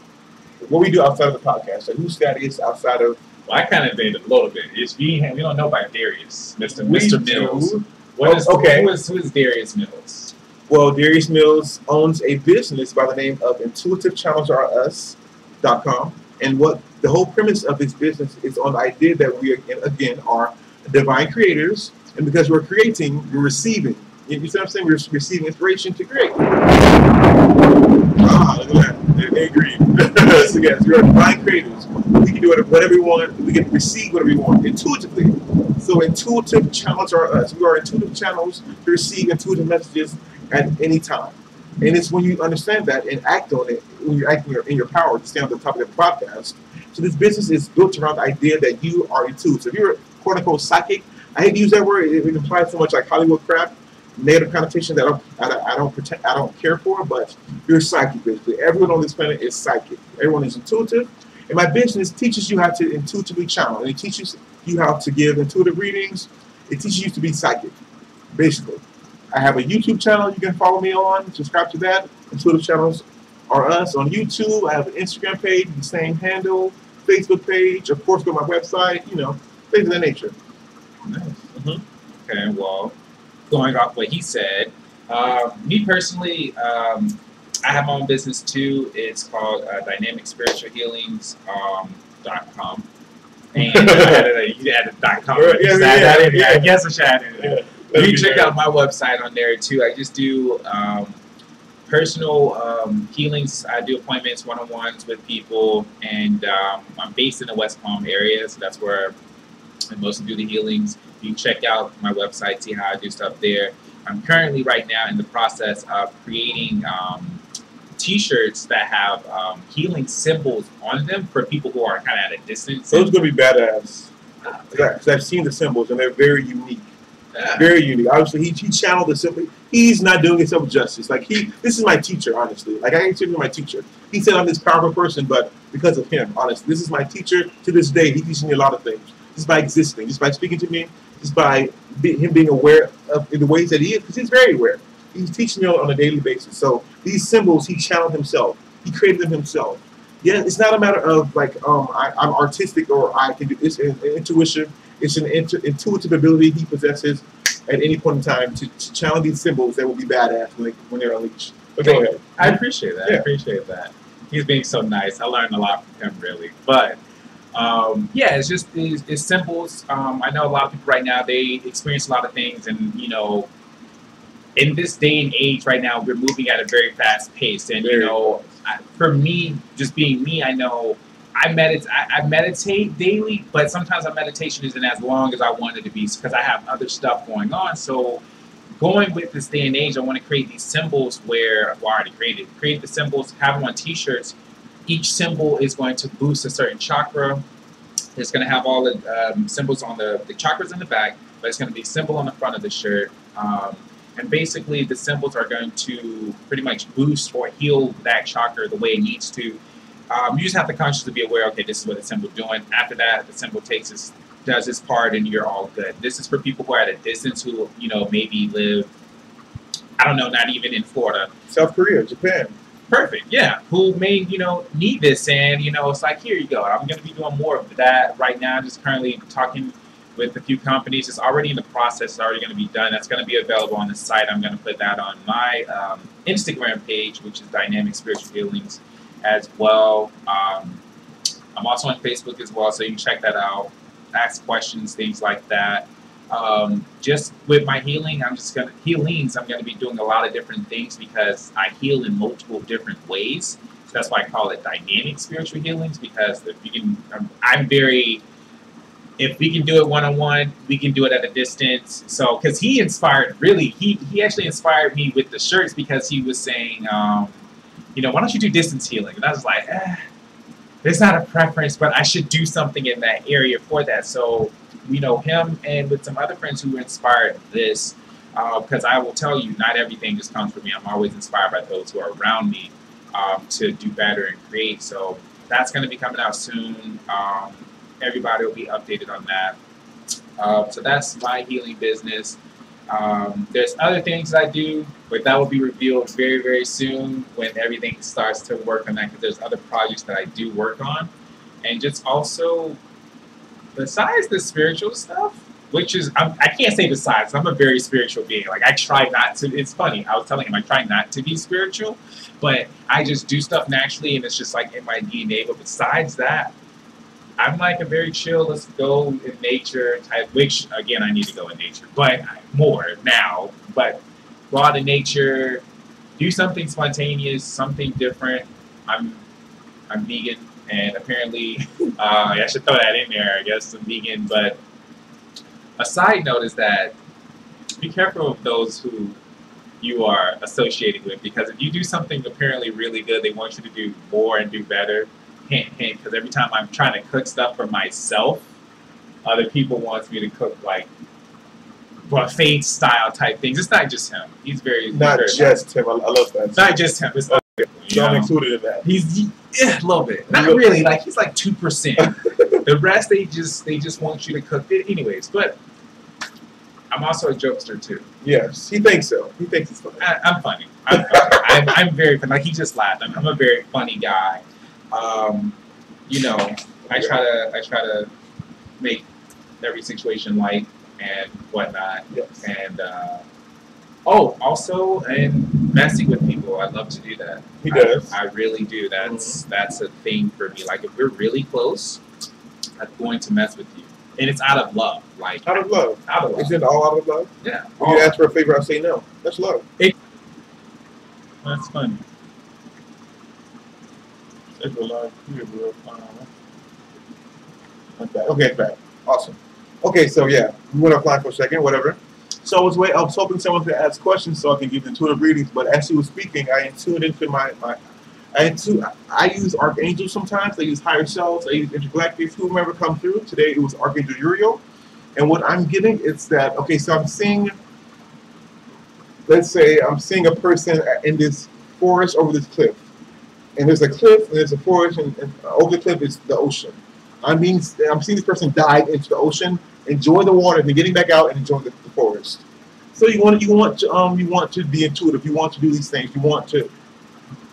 [SPEAKER 1] what we do outside of the podcast. So who's Thaddeus outside of...
[SPEAKER 2] Well, I kind of did a little bit. We don't know about Darius, Mr. Mills. Who is Darius Mills?
[SPEAKER 1] Well, Darius Mills owns a business by the name of IntuitiveChannelsReus.com. And what the whole premise of this business is on the idea that we, again, are divine creators. And because we're creating, we're receiving. You see what I'm saying? We're receiving inspiration to create. Ah, look at that. They agree. So yes, we are divine creators. We can do whatever we want. We can receive whatever we want intuitively. So intuitive channels are us. We are intuitive channels to receive intuitive messages at any time. And it's when you understand that and act on it, when you're acting in your power, to stay on the top of the podcast. So this business is built around the idea that you are intuitive. If you're a quote-unquote psychic, I hate to use that word. It implies so much like Hollywood crap, negative connotation that I don't care for. But you're psychic, basically. Everyone on this planet is psychic. Everyone is intuitive. And my business teaches you how to intuitively channel, and it teaches you how to give intuitive readings. It teaches you to be psychic, basically. I have a YouTube channel you can follow me on. Subscribe to that. Intuitive Channels are us on YouTube. I have an Instagram page, the same handle, Facebook page. Of course, go to my website. Things of that nature.
[SPEAKER 2] Nice. Mm-hmm. Okay, well, going off what he said, me personally, I have my own business too. It's called dynamicspiritualhealings.com. And you added .com. I guess I should add it. You can check out my website on there too. I just do personal healings. I do appointments, one-on-ones with people, and I'm based in the West Palm area, so that's where I mostly do the healings. You can check out my website, see how I do stuff there. I'm currently right now in the process of creating T-shirts that have healing symbols on them for people who are kind of at a distance.
[SPEAKER 1] Those are going to be badass. Because I've seen the symbols, and they're very unique.
[SPEAKER 2] Yeah.
[SPEAKER 1] Very unique. Obviously, he channeled it simply. He's not doing himself justice. Like this is my teacher, honestly. Like I consider him my teacher. He said I'm this powerful person, but because of him, honestly, this is my teacher to this day. He teaches me a lot of things. Just by existing, just by speaking to me, just by him being aware of in the ways that he is, because he's very aware. He's teaching me on a daily basis. So these symbols, he channeled himself. He created them himself. Yeah, it's not a matter of like I'm artistic or I can do. It's an intuition. It's an intuitive ability he possesses at any point in time to channel these symbols that will be badass when they're unleashed. But go ahead.
[SPEAKER 2] I appreciate that.
[SPEAKER 1] Yeah.
[SPEAKER 2] I appreciate that. He's being so nice. I learned a lot from him, really. But yeah, it's just it's symbols. I know a lot of people right now, they experience a lot of things, and you know, in this day and age right now, we're moving at a very fast pace. And you know, for me, just being me, I know I meditate daily, but sometimes my meditation isn't as long as I want it to be because I have other stuff going on. So going with this day and age, I want to create these symbols where, well, I already create the symbols, have them on t-shirts. Each symbol is going to boost a certain chakra. It's going to have all the symbols on the chakras in the back, but it's going to be a symbol on the front of the shirt. And basically, the symbols are going to pretty much boost or heal that chakra the way it needs to. You just have to consciously be aware, okay, this is what the symbol's doing. After that, the symbol does its part, and you're all good. This is for people who are at a distance who, you know, maybe live, I don't know, not even in Florida.
[SPEAKER 1] South Korea, Japan.
[SPEAKER 2] Perfect, yeah. Who may, you know, need this, and, you know, it's like, here you go. I'm going to be doing more of that right now. Just currently talking with a few companies. It's already in the process. It's already going to be done. That's going to be available on the site. I'm going to put that on my Instagram page, which is Dynamic Spiritual Healings as well. I'm also on Facebook as well, so you can check that out. Ask questions, things like that. Just with my healing, I'm going to be doing a lot of different things because I heal in multiple different ways. So that's why I call it dynamic spiritual healings, because if you can, if we can do it one-on-one, we can do it at a distance. So, because he actually inspired me with the shirts because he was saying, you know, why don't you do distance healing? And I was like, there's not a preference, but I should do something in that area for that. So, you know, him and with some other friends who inspired this, because I will tell you, not everything just comes from me. I'm always inspired by those who are around me to do better and create. So that's going to be coming out soon. Everybody will be updated on that. So that's my healing business. There's other things I do, but that will be revealed very, very soon when everything starts to work on that, because there's other projects that I do work on. And just also, besides the spiritual stuff, which is, I can't say besides, I'm a very spiritual being. Like, I try not to, it's funny, I was telling him I try not to be spiritual, but I just do stuff naturally, and it's just like in my DNA. But besides that, I'm like a very chill, let's go in nature type, which, again, I need to go in nature, but more now. But go out in nature, do something spontaneous, something different. I'm vegan, and apparently, I should throw that in there, I guess, I'm vegan. But a side note is that be careful of those who you are associating with, because if you do something apparently really good, they want you to do more and do better. Hint, hint, because every time I'm trying to cook stuff for myself, other people want me to cook like buffet style type things. It's not just him. He's very
[SPEAKER 1] him. I love that.
[SPEAKER 2] It's not just him. It's other people.
[SPEAKER 1] So I'm included in that.
[SPEAKER 2] He's a little bit. Not really. Like, he's like 2%. The rest they just want you to cook it anyways. But I'm also a jokester too.
[SPEAKER 1] Yes, he thinks so. He thinks it's funny.
[SPEAKER 2] I'm funny. I'm very funny. Like, he just laughed. I'm a very funny guy. You know, I try to make every situation light and whatnot. Yes. And also, and messing with people, I love to do that.
[SPEAKER 1] He does.
[SPEAKER 2] I really do. That's a thing for me. Like, if we're really close, I'm going to mess with you, and it's out of love. Like,
[SPEAKER 1] out of love.
[SPEAKER 2] Out of love.
[SPEAKER 1] Is it all out of love?
[SPEAKER 2] Yeah.
[SPEAKER 1] When you ask for a favor, I say no. That's love.
[SPEAKER 2] That's funny.
[SPEAKER 1] Okay, back. Awesome. Okay, so yeah, we went offline for a second, whatever. So I was hoping someone could ask questions so I can give intuitive readings, but as he was speaking, I tuned into I use archangels sometimes. I use higher selves. I use intergalactics. Whomever come through. Today it was Archangel Uriel. And what I'm getting is that, okay, so I'm seeing, let's say I'm seeing a person in this forest over this cliff. And there's a cliff, and there's a forest, and over the cliff is the ocean. I'm seeing this person dive into the ocean, enjoy the water, then getting back out and enjoying the forest. So you want to be intuitive. You want to do these things. You want to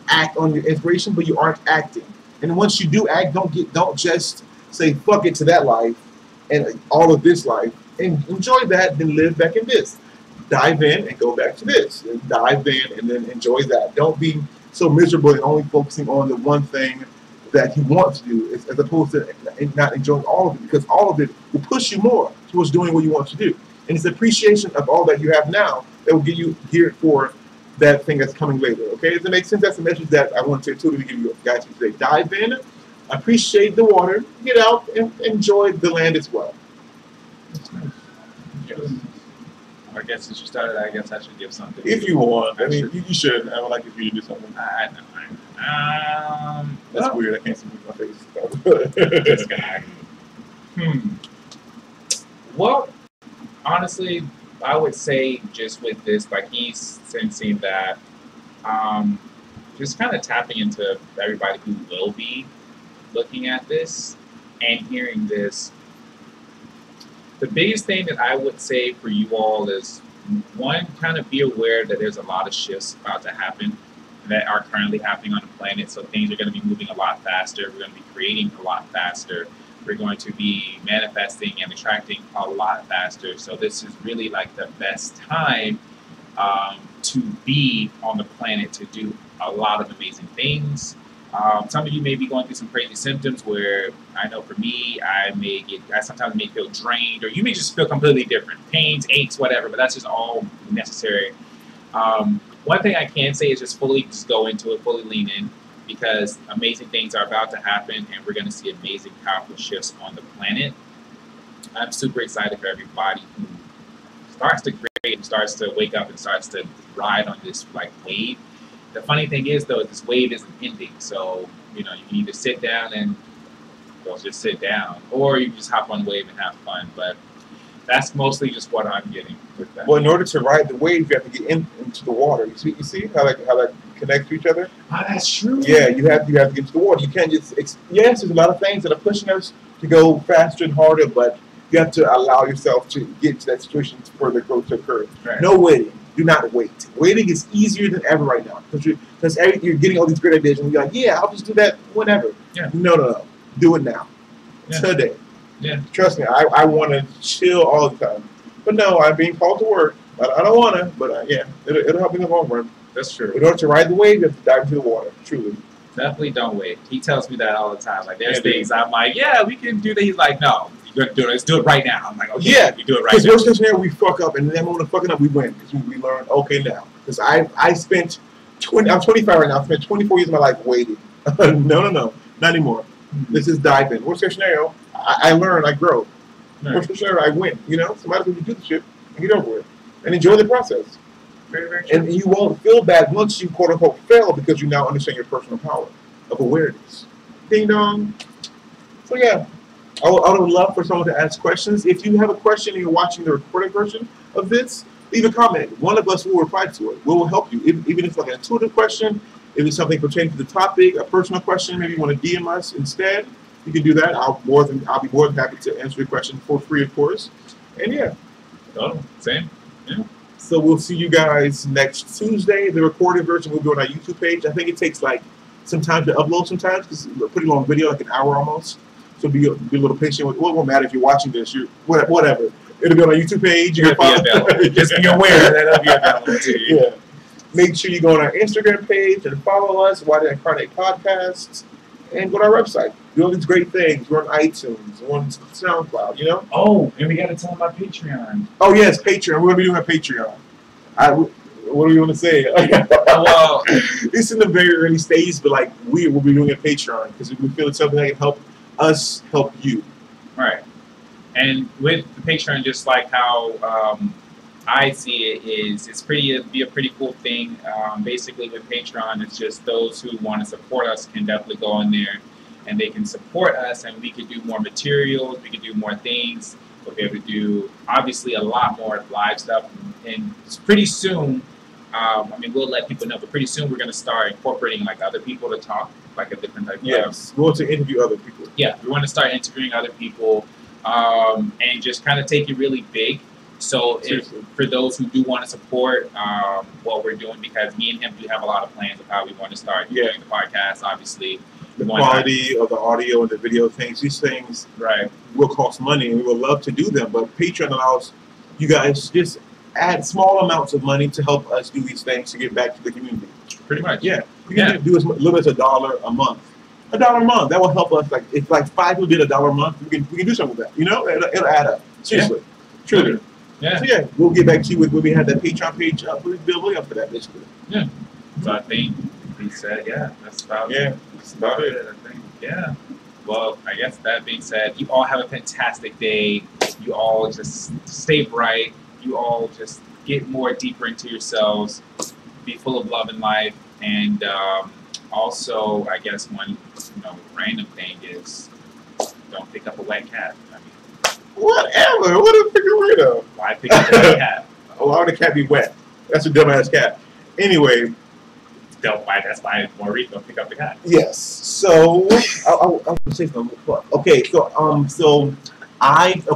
[SPEAKER 1] act on your inspiration, but you aren't acting. And once you do act, don't just say fuck it to that life and all of this life, and enjoy that, then live back in this. Dive in and go back to this. And dive in and then enjoy that. Don't be so miserable and only focusing on the one thing that you want to do, as opposed to not enjoying all of it, because all of it will push you more towards doing what you want to do. And it's appreciation of all that you have now that will get you geared for that thing that's coming later. Okay, does it make sense? That's the message that I want to intuitively give you guys today. Dive in, appreciate the water, get out, and enjoy the land as well.
[SPEAKER 2] Yes. I guess since you started, I guess I should give something.
[SPEAKER 1] If you want, I mean, you should. I would like if you to do something.
[SPEAKER 2] I know.
[SPEAKER 1] That's weird. I can't see my face.
[SPEAKER 2] This guy. Well, honestly, I would say just with this, like he's sensing that, just kind of tapping into everybody who will be looking at this and hearing this. The biggest thing that I would say for you all is, one, kind of be aware that there's a lot of shifts about to happen that are currently happening on the planet. So things are going to be moving a lot faster. We're going to be creating a lot faster. We're going to be manifesting and attracting a lot faster. So this is really like the best time to be on the planet to do a lot of amazing things. Some of you may be going through some crazy symptoms where I know for me, I sometimes may feel drained, or you may just feel completely different. Pains, aches, whatever, but that's just all necessary. One thing I can say is just go into it, fully lean in, because amazing things are about to happen and we're going to see amazing, powerful shifts on the planet. I'm super excited for everybody who starts to create and starts to wake up and starts to ride on this like wave. The funny thing is, though, this wave isn't ending. So, you know, you can either sit down and just sit down, or you can just hop on the wave and have fun. But that's mostly just what I'm getting with that.
[SPEAKER 1] Well, in order to ride the wave, you have to get into the water. You see how that connects to each other?
[SPEAKER 2] Oh, that's true.
[SPEAKER 1] Yeah, you have to get into the water. You can't just, yes, there's a lot of things that are pushing us to go faster and harder, but you have to allow yourself to get to that situation for the growth to occur.
[SPEAKER 2] Right.
[SPEAKER 1] No waiting. Do not wait. Waiting is easier than ever right now, because you're getting all these great ideas and you're like, yeah, I'll just do that whenever.
[SPEAKER 2] Yeah.
[SPEAKER 1] No. Do it now.
[SPEAKER 2] Yeah.
[SPEAKER 1] Today.
[SPEAKER 2] Yeah.
[SPEAKER 1] Trust me, I want to chill all the time. But no, I'm being called to work. I don't want to, but yeah, it'll help me in the long run.
[SPEAKER 2] That's true.
[SPEAKER 1] In order to ride the wave, you have to dive into the water, truly.
[SPEAKER 2] Definitely don't wait. He tells me that all the time. Like, there's things I'm like, yeah, we can do that. He's like, no, you're going to do it. Let's do it right now. I'm like, okay,
[SPEAKER 1] yeah,
[SPEAKER 2] we do it right now.
[SPEAKER 1] Because worst case scenario, we fuck up, and then when we fucking up, we win. Because we learn, okay, now. Because I'm 25 right now. I spent 24 years of my life waiting. No, not anymore. This is dive in. Worst case scenario, I learn, I grow. Right. Worst case scenario, I win. You know, somebody will do the shit and get over it. And enjoy the process.
[SPEAKER 2] Very, very true.
[SPEAKER 1] And you won't feel bad once you quote unquote fail, because you now understand your personal power of awareness. Ding dong. So yeah, I would love for someone to ask questions. If you have a question and you're watching the recorded version of this, leave a comment. One of us will reply to it. We will help you. Even if it's like an intuitive question, if it's something pertaining to the topic, a personal question, maybe you want to DM us instead, you can do that. I'll be more than happy to answer your question for free, of course. And yeah.
[SPEAKER 2] Oh, same. Yeah.
[SPEAKER 1] So we'll see you guys next Tuesday. The recorded version will be on our YouTube page. I think it takes like some time to upload sometimes, because it's a pretty long video, like an hour almost. So be a little patient with. Well, it won't matter if you're watching this. Whatever. It'll be on our YouTube page. You can follow.
[SPEAKER 2] Just be aware that it'll be available to you.
[SPEAKER 1] Yeah. Make sure you go on our Instagram page and follow us, Did I Incarnate Podcasts, and go to our website. Do all these great things. We're on iTunes, we're on SoundCloud, you know?
[SPEAKER 2] Oh, and we got to tell them about Patreon.
[SPEAKER 1] Oh, yes, Patreon. We're going to be doing a Patreon. What do you want to say?
[SPEAKER 2] Well,
[SPEAKER 1] it's in the very early stages, but like we will be doing a Patreon because we feel it's something that can help us help you.
[SPEAKER 2] Right. And with the Patreon, just like how I see it, it'd be a pretty cool thing. Basically, with Patreon, it's just those who want to support us can definitely go in there and they can support us, and we can do more materials, we can do more things. We'll be able to do, obviously, a lot more live stuff. And pretty soon, I mean, we'll let people know, but pretty soon we're going to start incorporating like other people to talk, like a different type of.
[SPEAKER 1] Yes, we want to interview other people.
[SPEAKER 2] Yeah, we want to start interviewing other people and just kind of take it really big. So for those who do want to support what we're doing, because me and him do have a lot of plans of how we want to start doing the podcast, obviously.
[SPEAKER 1] The quality of the audio and the video things, these things will cost money, and we would love to do them, but Patreon allows you guys just add small amounts of money to help us do these things to get back to the community.
[SPEAKER 2] Pretty much.
[SPEAKER 1] Yeah. You can do as little as $1 a month. $1 a month, that will help us. Like if like 5 people did $1 a month, we can do something with that. You know, it'll add up. Seriously. Truly.
[SPEAKER 2] Yeah.
[SPEAKER 1] So yeah, we'll get back to you when we have that Patreon page up. We'll build way up for that basically.
[SPEAKER 2] Yeah. So I think he said, that's about it.
[SPEAKER 1] That's about it.
[SPEAKER 2] I think. Yeah. Well, I guess that being said, you all have a fantastic day. You all just stay bright. You all just get more deeper into yourselves. Be full of love and life. And also, I guess one random thing is don't pick up a wet cat. I mean,
[SPEAKER 1] whatever. What a freaking weirdo.
[SPEAKER 2] Why pick up a wet cat?
[SPEAKER 1] Why would a cat be wet? That's a dumbass cat. Anyway.
[SPEAKER 2] That's why Maurice don't pick up the cat.
[SPEAKER 1] Yes. So I was gonna say something. Okay. So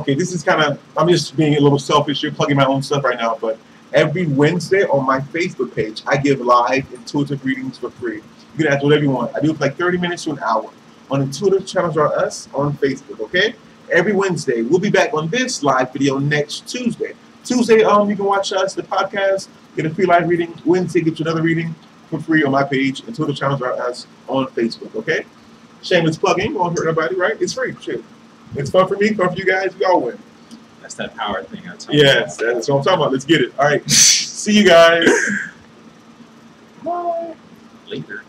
[SPEAKER 1] this is kind of, I'm just being a little selfish here, plugging my own stuff right now. But every Wednesday on my Facebook page, I give live intuitive readings for free. You can ask whatever you want. I do it for like 30 minutes to an hour on Intuitive Channels Are Us on Facebook. Okay. Every Wednesday, we'll be back on this live video next Tuesday. Tuesday, you can watch us the podcast, get a free live reading. Wednesday, get you another reading for free on my page, Intuitive Channels Are Us on Facebook, okay? Shameless plugging, won't hurt nobody, right? It's free, shit. It's fun for me, fun for you guys, we all win.
[SPEAKER 2] That's that power thing I talk
[SPEAKER 1] Yes, that's what I'm talking about. Let's get it. All right, see you guys. Bye.
[SPEAKER 2] Later.